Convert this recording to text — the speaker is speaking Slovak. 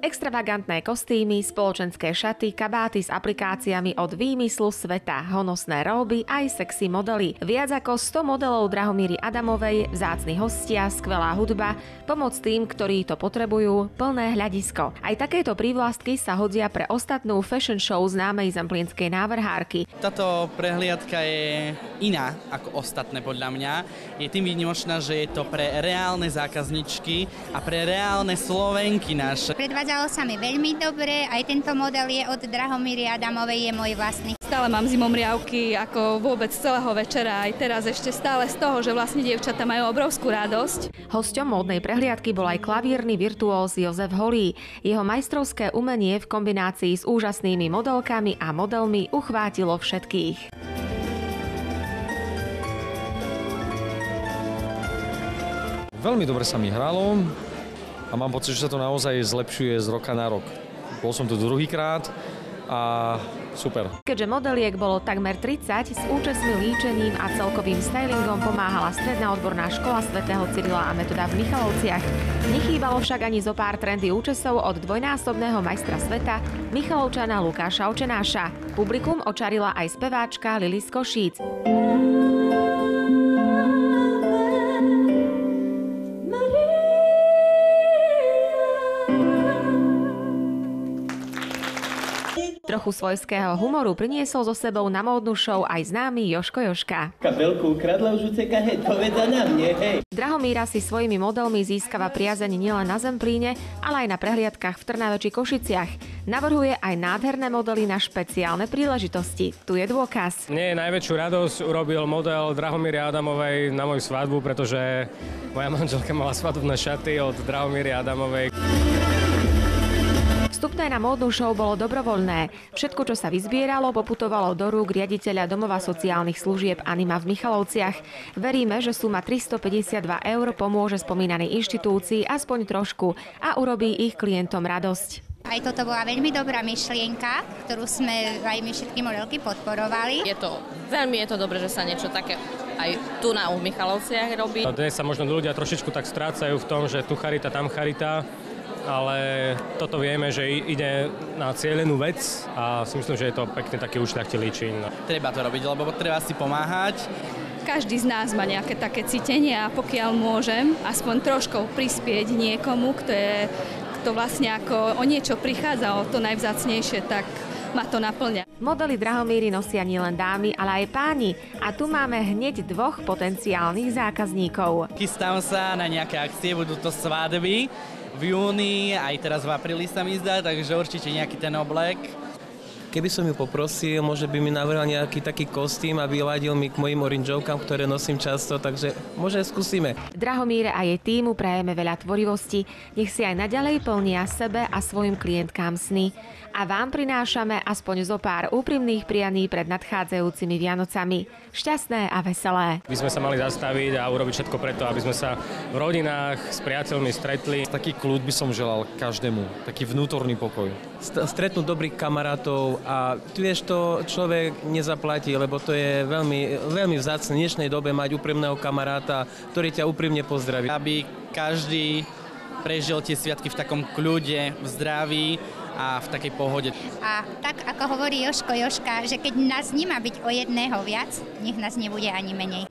Extravagantné kostýmy, spoločenské šaty, kabáty s aplikáciami od výmyslu sveta, honosné róby aj sexy modely. Viac ako 100 modelov Drahomíry Adamovej, vzácni hostia, skvelá hudba, pomoc tým, ktorí to potrebujú, plné hľadisko. Aj takéto prívlastky sa hodia pre ostatnú fashion show známej zemplínskej návrhárky. Táto prehliadka je iná ako ostatné podľa mňa. Je tým výnimočná, že je to pre reálne zákazničky a pre reálne Slovenky naše. Predvádzalo sa mi veľmi dobre, aj tento model je od Drahomíry Adamovej, je môj vlastný. Stále mám zimomriavky ako vôbec celého večera, aj teraz ešte stále z toho, že vlastne dievčatá majú obrovskú radosť. Hosťom módnej prehliadky bol aj klavírny virtuóz Jozef Holý. Jeho majstrovské umenie v kombinácii s úžasnými modelkami a modelmi uchvátilo všetkých. Veľmi dobre sa mi hralo a mám pocit, že sa to naozaj zlepšuje z roka na rok. Bol som tu druhýkrát a super. Keďže modeliek bolo takmer 30, s účesmi, líčením a celkovým stylingom pomáhala Stredná odborná škola svätého Cyrila a Metoda v Michalovciach. Nechýbalo však ani zo pár trendy účesov od dvojnásobného majstra sveta Michalovčana Lukáša Očenáša. Publikum očarila aj speváčka Lili z Košíc. Trochu svojského humoru priniesol so sebou na módnu show aj známy Jožko Jožka. Kabelku ukradla už uceka, hej, povedza na mne, hej. Drahomíra si svojimi modelmi získava priazeň nielen na Zemplíne, ale aj na prehliadkach v Trnave či Košiciach. Navrhuje aj nádherné modely na špeciálne príležitosti. Tu je dôkaz. Mne najväčšiu radosť urobil model Drahomíry Adamovej na moju svadbu, pretože moja manželka mala svadobné šaty od Drahomíry Adamovej. Vstupné na módnu show bolo dobrovoľné. Všetko, čo sa vyzbieralo, poputovalo do rúk riaditeľa Domova sociálnych služieb Anima v Michalovciach. Veríme, že suma 352 € pomôže spomínanej inštitúcii aspoň trošku a urobí ich klientom radosť. Aj toto bola veľmi dobrá myšlienka, ktorú sme aj my všetky modelky podporovali. Veľmi je to dobré, že sa niečo také aj tu na Michalovciach robí. Dnes sa možno ľudia trošičku tak strácajú v tom, že tu charita, tam charita. Ale toto vieme, že ide na cieľenú vec a si myslím, že je to pekne taký ušľachtilý čin. Treba to robiť, lebo treba si pomáhať. Každý z nás má nejaké také cítenie a pokiaľ môžem aspoň troškou prispieť niekomu, kto vlastne ako o niečo prichádza, o to najvzácnejšie, tak ma to naplňa. Modely Drahomíry nosia nielen dámy, ale aj páni. A tu máme hneď dvoch potenciálnych zákazníkov. Chystám sa na nejaké akcie, budú to svadby v júni, aj teraz v apríli sa mi zdá, takže určite nejaký ten oblek. Keby som ju poprosil, môže by mi navrhol nejaký taký kostým a vyladil mi k mojim oranžovkám, ktoré nosím často, takže možno skúsime. Drahomíre a jej tímu prajeme veľa tvorivosti. Nech si aj naďalej plnia sebe a svojim klientkám sny. A vám prinášame aspoň zo pár úprimných prianí pred nadchádzajúcimi Vianocami. Šťastné a veselé. By sme sa mali zastaviť a urobiť všetko preto, aby sme sa v rodinách s priateľmi stretli. Taký kľud by som želal každému, taký vnútorný pokoj. Stretnúť dobrých kamarátov a tu vieš, to človek nezaplatí, lebo to je veľmi, veľmi vzácne v dnešnej dobe mať úprimného kamaráta, ktorý ťa úprimne pozdraví. Aby každý prežil tie sviatky v takom kľude, v zdraví a v takej pohode. A tak, ako hovorí Jožko Jožka, že keď nás nemá byť o jedného viac, nech nás nebude ani menej.